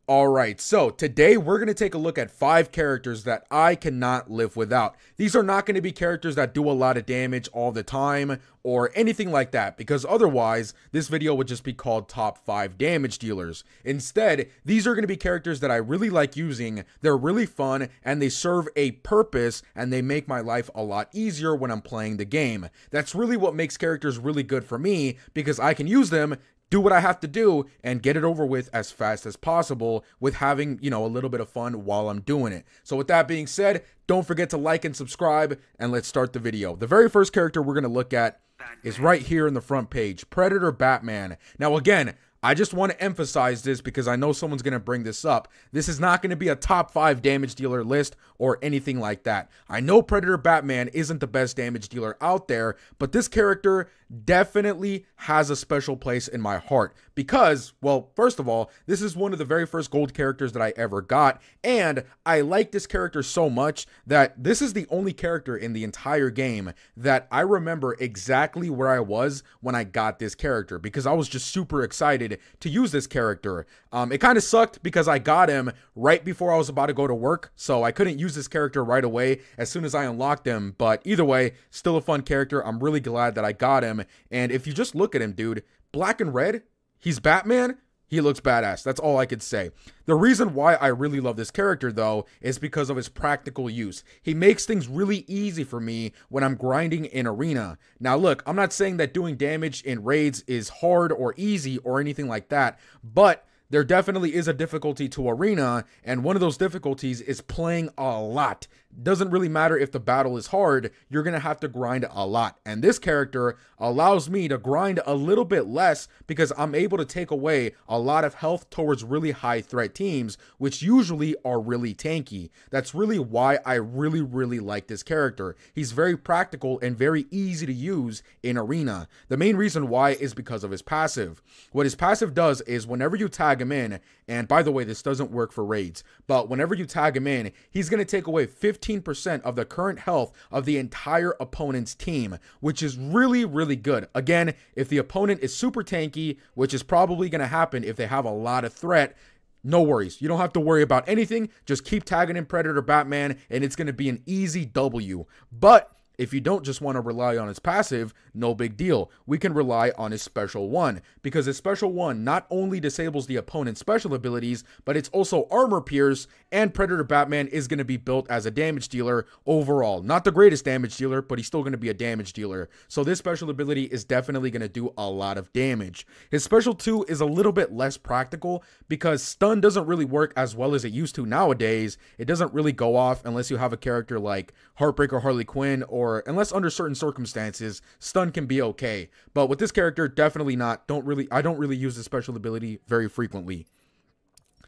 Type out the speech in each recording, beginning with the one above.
Alright, so today we're going to take a look at 5 characters that I cannot live without. These are not going to be characters that do a lot of damage all the time or anything like that, because otherwise this video would just be called Top 5 Damage Dealers. Instead, these are going to be characters that I really like using, they're really fun, and they serve a purpose, and they make my life a lot easier when I'm playing the game. That's really what makes characters really good for me, because I can use them, do what I have to do, and get it over with as fast as possible with having, a little bit of fun while I'm doing it. So with that being said, don't forget to like and subscribe, and let's start the video. The very first character we're going to look at is right here in the front page, Predator Batman. Now again, I just want to emphasize this because I know someone's going to bring this up. This is not going to be a top 5 damage dealer list or anything like that. I know Predator Batman isn't the best damage dealer out there, but this character definitely has a special place in my heart because, well, first of all, this is one of the very first gold characters that I ever got, and I like this character so much that this is the only character in the entire game that I remember exactly where I was when I got this character because I was just super excited to use this character. It kind of sucked because I got him right before I was about to go to work, so I couldn't use this character right away as soon as I unlocked him, but either way, still a fun character. I'm really glad that I got him, and if you just look at him, dude, black and red, he's Batman. He looks badass. That's all I could say. The reason why I really love this character, though, is because of his practical use. He makes things really easy for me when I'm grinding in Arena. Now, look, I'm not saying that doing damage in raids is hard or easy or anything like that, but there definitely is a difficulty to Arena, and one of those difficulties is playing a lot. Doesn't really matter if the battle is hard, you're going to have to grind a lot. And this character allows me to grind a little bit less because I'm able to take away a lot of health towards really high threat teams, which usually are really tanky. That's really why I really like this character. He's very practical and very easy to use in Arena. The main reason why is because of his passive. What his passive does is whenever you tag him in, and by the way, this doesn't work for raids, but whenever you tag him in, he's going to take away 15% of the current health of the entire opponent's team, which is really good. Again, if the opponent is super tanky, which is probably going to happen if they have a lot of threat, no worries. You don't have to worry about anything. Just keep tagging in Predator Batman, and it's going to be an easy W. But if you don't just want to rely on his passive, no big deal. We can rely on his special 1, because his special 1 not only disables the opponent's special abilities, but it's also armor pierce, and Predator Batman is going to be built as a damage dealer overall. Not the greatest damage dealer, but he's still going to be a damage dealer. So this special ability is definitely going to do a lot of damage. His special 2 is a little bit less practical because stun doesn't really work as well as it used to nowadays. It doesn't really go off unless you have a character like Heartbreaker Harley Quinn, or unless under certain circumstances, stun can be okay. But with this character, definitely not. I don't really use this special ability very frequently.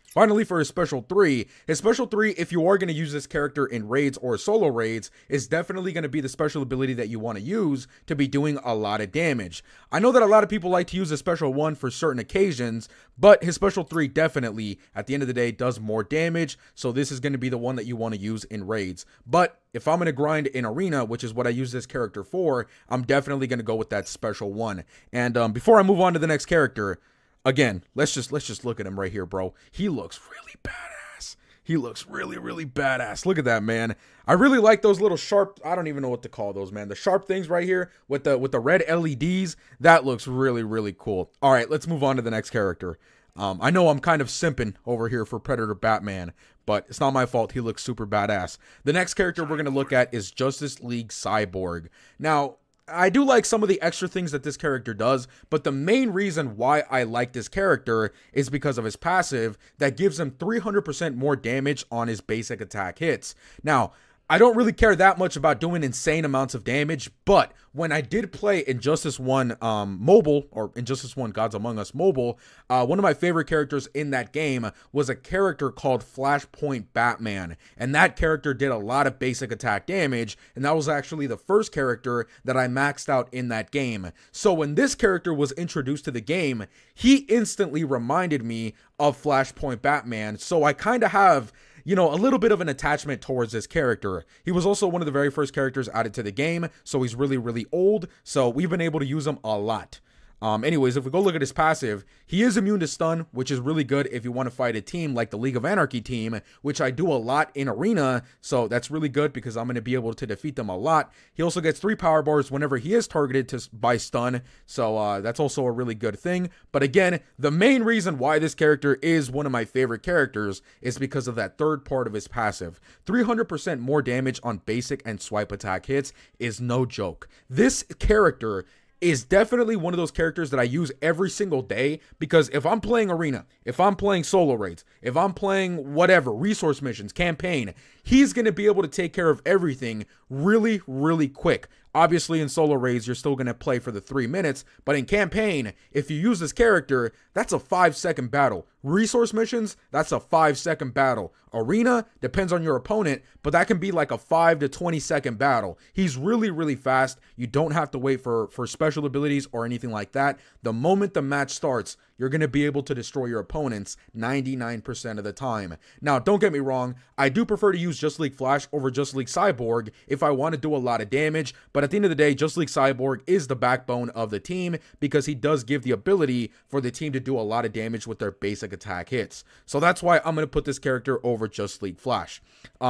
Finally, for his special 3, if you are going to use this character in raids or solo raids, is definitely going to be the special ability that you want to use to be doing a lot of damage. I know that a lot of people like to use a special 1 for certain occasions, but his special 3 definitely, at the end of the day, does more damage, so this is going to be the one that you want to use in raids. But if I'm going to grind in Arena, which is what I use this character for, I'm definitely going to go with that special 1. And before I move on to the next character, again, let's just look at him right here, bro. He looks really badass. He looks really badass. Look at that, man. I really like those little sharp, I don't even know what to call those, man. The sharp things right here with the red LEDs. That looks really cool. All right, let's move on to the next character. I know I'm kind of simping over here for Predator Batman, but it's not my fault. He looks super badass. The next character we're going to look at is Justice League Cyborg. Now, I do like some of the extra things that this character does, but the main reason why I like this character is because of his passive that gives him 300% more damage on his basic attack hits. Now, I don't really care that much about doing insane amounts of damage, but when I did play Injustice 1 mobile, or Injustice 1 Gods Among Us mobile, one of my favorite characters in that game was a character called Flashpoint Batman, and that character did a lot of basic attack damage, and that was actually the first character that I maxed out in that game. So when this character was introduced to the game, he instantly reminded me of Flashpoint Batman, so I kind of have a little bit of an attachment towards this character. He was also one of the very first characters added to the game, so he's really old, so we've been able to use him a lot. Anyways, if we go look at his passive, he is immune to stun, which is really good if you want to fight a team like the League of Anarchy team, which I do a lot in Arena, so that's really good because I'm going to be able to defeat them a lot. He also gets 3 power bars whenever he is targeted by stun, so that's also a really good thing. But again, the main reason why this character is one of my favorite characters is because of that third part of his passive. 300% more damage on basic and swipe attack hits is no joke. This character is definitely one of those characters that I use every single day, because if I'm playing Arena, if I'm playing solo raids, if I'm playing whatever, resource missions, campaign, he's going to be able to take care of everything really, really quick. Obviously, in solo raids, you're still going to play for the 3 minutes, but in campaign, if you use this character, that's a 5-second battle. Resource missions, that's a 5-second battle. Arena, depends on your opponent, but that can be like a 5 to 20-second battle. He's really, really fast. You don't have to wait for special abilities or anything like that. The moment the match starts, you're going to be able to destroy your opponents 99% of the time. Now, don't get me wrong, I do prefer to use Just League Flash over Just League Cyborg if I want to do a lot of damage, but at the end of the day, Just League Cyborg is the backbone of the team because he does give the ability for the team to do a lot of damage with their basic attack hits. So that's why I'm going to put this character over Just League Flash.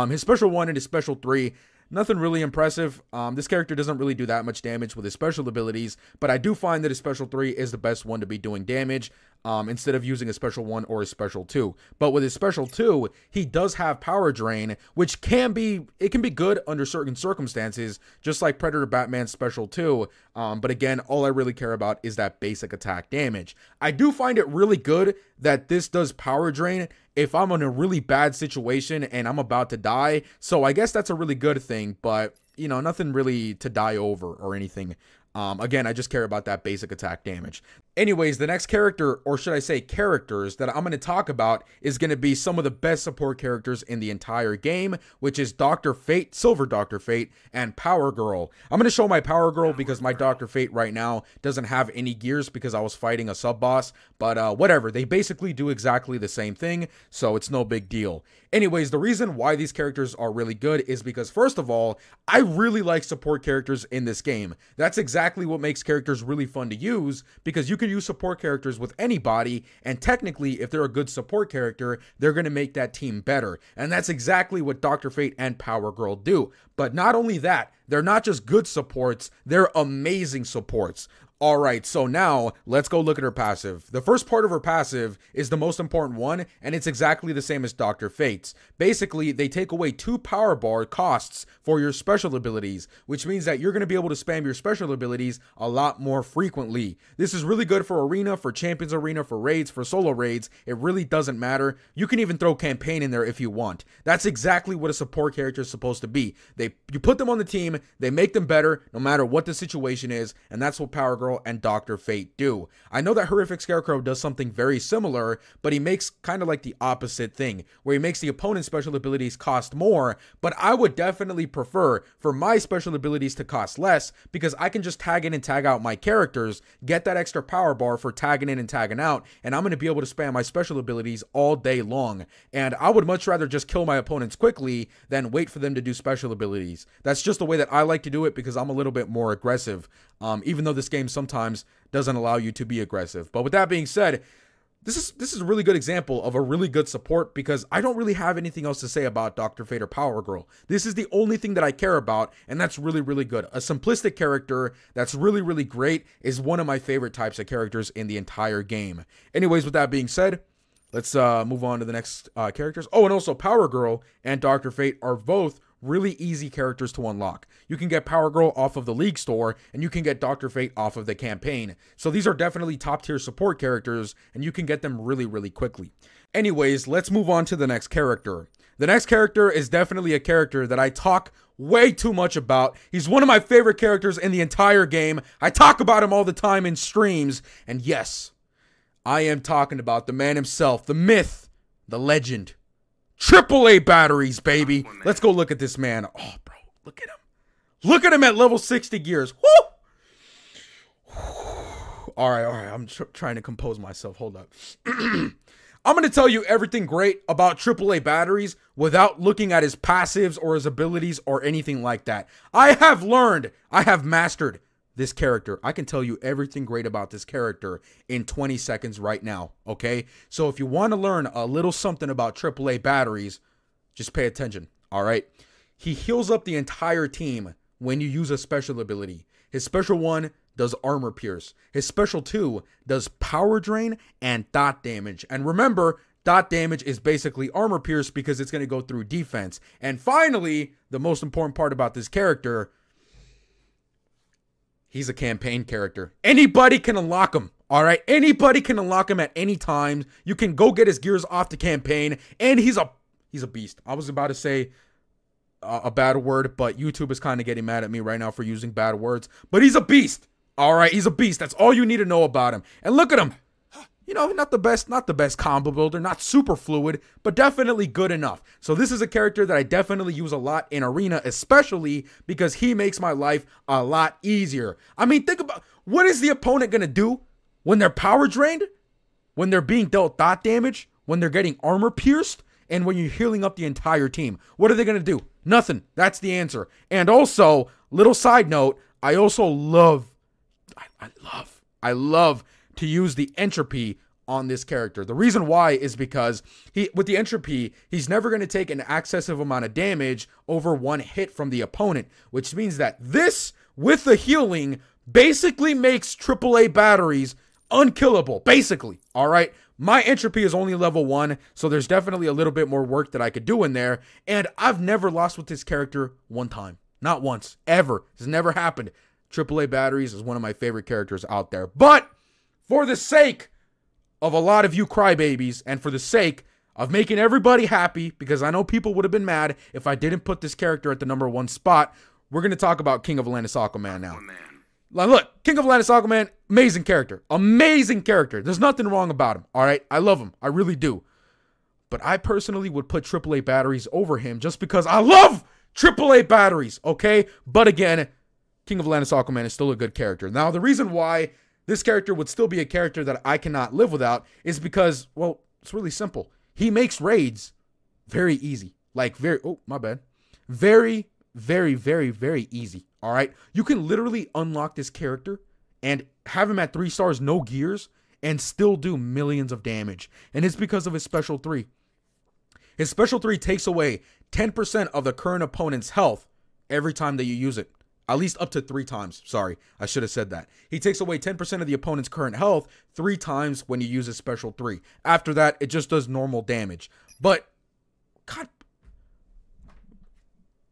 His special 1 and his special 3, nothing really impressive. This character doesn't really do that much damage with his special abilities, but I do find that his special 3 is the best one to be doing damage instead of using a special 1 or a special 2. But with his special 2, he does have power drain, which can be good under certain circumstances, just like Predator Batman's special 2. But again, all I really care about is that basic attack damage. I do find it really good that this does power drain if I'm in a really bad situation and I'm about to die. So I guess that's a really good thing, but you know, nothing really to die over or anything. Again, I just care about that basic attack damage. Anyways, the next character, or should I say characters, that I'm going to talk about is going to be some of the best support characters in the entire game, which is Dr. Fate, Silver Dr. Fate, and Power Girl. I'm going to show my Power Girl because my Dr. Fate right now doesn't have any gears because I was fighting a sub-boss, but whatever. They basically do exactly the same thing, so it's no big deal. Anyways, the reason why these characters are really good is because, first of all, I really like support characters in this game. That's exactly what makes characters really fun to use, because you can use support characters with anybody, and technically, if they're a good support character, they're going to make that team better. And that's exactly what Dr. Fate and Power Girl do. But not only that, they're not just good supports, they're amazing supports. Alright, so now let's go look at her passive. The first part of her passive is the most important one, and it's exactly the same as Dr. Fate's. Basically, they take away 2 power bar costs for your special abilities, which means that you're going to be able to spam your special abilities a lot more frequently. This is really good for Arena, for Champions Arena, for raids, for solo raids. It really doesn't matter. You can even throw campaign in there if you want. That's exactly what a support character is supposed to be. You put them on the team, they make them better no matter what the situation is, and that's what Power Girl and Dr. Fate do. I know that Horrific Scarecrow does something very similar, but he makes kind of like the opposite thing, where he makes the opponent's special abilities cost more, but I would definitely prefer for my special abilities to cost less, because I can just tag in and tag out my characters, get that extra power bar for tagging in and tagging out, and I'm going to be able to spam my special abilities all day long. And I would much rather just kill my opponents quickly than wait for them to do special abilities. That's just the way that I like to do it, because I'm a little bit more aggressive, even though this game sometimes doesn't allow you to be aggressive. But with that being said, this is a really good example of a really good support, because I don't really have anything else to say about Dr. Fate or Power Girl. This is the only thing that I care about, and that's really, really good. A simplistic character that's really, really great is one of my favorite types of characters in the entire game. Anyways, with that being said, let's move on to the next characters. Oh, and also Power Girl and Dr. Fate are both really easy characters to unlock. You can get Power Girl off of the League store, and you can get Dr. Fate off of the campaign. So these are definitely top tier support characters, and you can get them really, really quickly. Anyways, let's move on to the next character. The next character is definitely a character that I talk way too much about. He's one of my favorite characters in the entire game. I talk about him all the time in streams, and yes, I am talking about the man himself, the myth, the legend, AAA batteries, baby. Aquaman. Let's go look at this man. Oh, bro, look at him. Look at him at level 60 gears. Woo! All right. I'm trying to compose myself. Hold up. I'm going to tell you everything great about AAA batteries without looking at his passives or his abilities or anything like that. I have learned, I have mastered this character. I can tell you everything great about this character in 20 seconds right now, okay? So if you want to learn a little something about AAA batteries, just pay attention, all right? He heals up the entire team when you use a special ability. His special 1 does armor pierce. His special 2 does power drain and dot damage. And remember, dot damage is basically armor pierce because it's going to go through defense. And finally, the most important part about this character, he's a campaign character. Anybody can unlock him, all right? Anybody can unlock him at any time. You can go get his gears off the campaign, and he's a beast. I was about to say a bad word, but YouTube is kind of getting mad at me right now for using bad words. But he's a beast, all right? He's a beast. That's all you need to know about him. And look at him. You know, not the best combo builder, not super fluid, but definitely good enough. So this is a character that I definitely use a lot in Arena, especially because he makes my life a lot easier. I mean, think about, what is the opponent going to do when they're power drained, when they're being dealt dot damage, when they're getting armor pierced, and when you're healing up the entire team? What are they going to do? Nothing. That's the answer. And also, little side note, I also love to use the entropy on this character. The reason why is because with the entropy, he's never going to take an excessive amount of damage over one hit from the opponent, which means that this, with the healing, basically makes AAA batteries unkillable, basically, all right? My entropy is only level 1, so there's definitely a little bit more work that I could do in there, and I've never lost with this character one time. Not once, ever. It's never happened. AAA batteries is one of my favorite characters out there. But for the sake of a lot of you crybabies, and for the sake of making everybody happy, because I know people would have been mad if I didn't put this character at the #1 spot, we're going to talk about King of Atlantis Aquaman now. Look, King of Atlantis Aquaman, amazing character. Amazing character. There's nothing wrong about him, all right? I love him. I really do. But I personally would put AAA batteries over him just because I love AAA batteries, okay? But again, King of Atlantis Aquaman is still a good character. Now, the reason why this character would still be a character that I cannot live without is because, well, it's really simple. He makes raids very easy. Like, very easy. All right. You can literally unlock this character and have him at 3 stars, no gears, and still do millions of damage. And it's because of his special 3. His special 3 takes away 10% of the current opponent's health every time that you use it. At least up to 3 times. Sorry, I should have said that. He takes away 10% of the opponent's current health 3 times when you use his special 3. After that, it just does normal damage. But, God,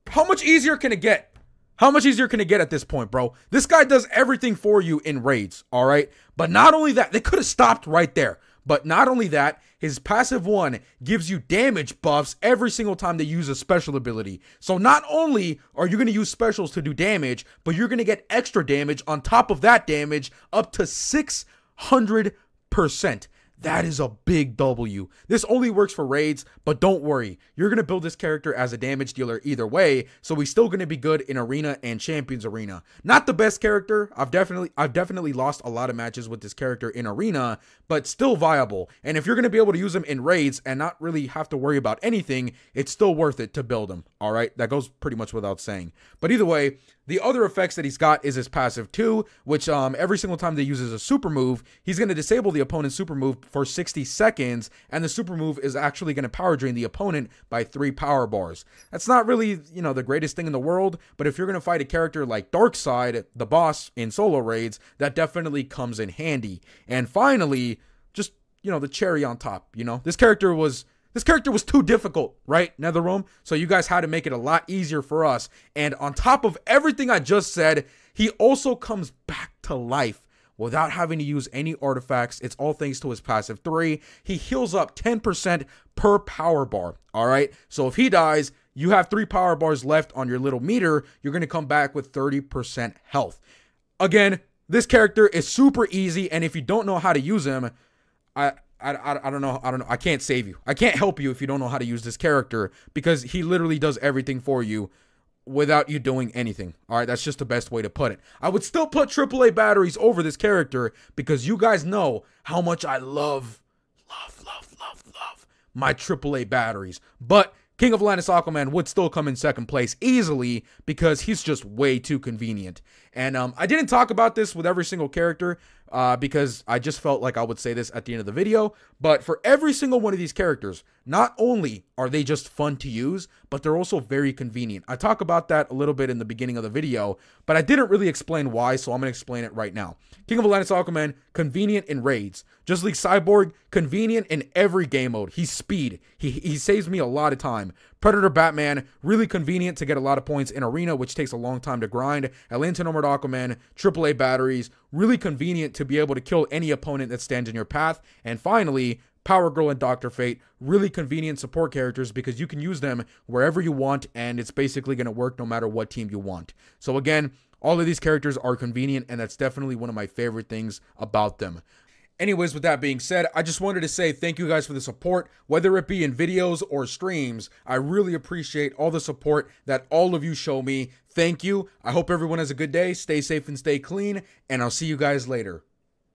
how much easier can it get? How much easier can it get at this point, bro? This guy does everything for you in raids, all right? But not only that, they could have stopped right there. But not only that, his passive 1 gives you damage buffs every single time they use a special ability. So not only are you going to use specials to do damage, but you're going to get extra damage on top of that damage up to 600%. That is a big W. This only works for raids, but don't worry. You're going to build this character as a damage dealer either way, so he's still going to be good in Arena and Champions Arena. Not the best character. I've definitely lost a lot of matches with this character in Arena, but still viable. And if you're going to be able to use him in raids and not really have to worry about anything, it's still worth it to build him. All right? That goes pretty much without saying. But either way, the other effects that he's got is his passive 2, which every single time they uses a super move, he's going to disable the opponent's super move for 60 seconds, and the super move is actually going to power drain the opponent by 3 power bars. That's not really, you know, the greatest thing in the world, but if you're going to fight a character like Darkseid, the boss in solo raids, that definitely comes in handy. And finally, just, you know, the cherry on top, you know, this character was too difficult, right, NetherRealm? So you guys had to make it a lot easier for us. And on top of everything I just said, he also comes back to life without having to use any artifacts. It's all thanks to his passive 3. He heals up 10% per power bar, all right? So if he dies, you have 3 power bars left on your little meter. You're going to come back with 30% health. Again, this character is super easy, and if you don't know how to use him, I don't know. I can't save you. I can't help you if you don't know how to use this character, because he literally does everything for you without you doing anything. All right, that's just the best way to put it. I would still put AAA batteries over this character because you guys know how much I love my AAA batteries. But King of Atlantis Aquaman would still come in second place easily because he's just way too convenient. And I didn't talk about this with every single character because I just felt like I would say this at the end of the video. But for every single one of these characters, not only are they just fun to use, but they're also very convenient. I talk about that a little bit in the beginning of the video, but I didn't really explain why, so I'm going to explain it right now. King of Atlantis Aquaman, convenient in raids. Just like Cyborg, convenient in every game mode. He's speed. He saves me a lot of time. Predator Batman, really convenient to get a lot of points in Arena, which takes a long time to grind. Atlantean Armored Aquaman, AAA batteries, really convenient to be able to kill any opponent that stands in your path. And finally, Power Girl and Dr. Fate, really convenient support characters because you can use them wherever you want, and it's basically going to work no matter what team you want. So again, all of these characters are convenient, and that's definitely one of my favorite things about them. Anyways, with that being said, I just wanted to say thank you guys for the support, whether it be in videos or streams. I really appreciate all the support that all of you show me. Thank you. I hope everyone has a good day. Stay safe and stay clean, and I'll see you guys later.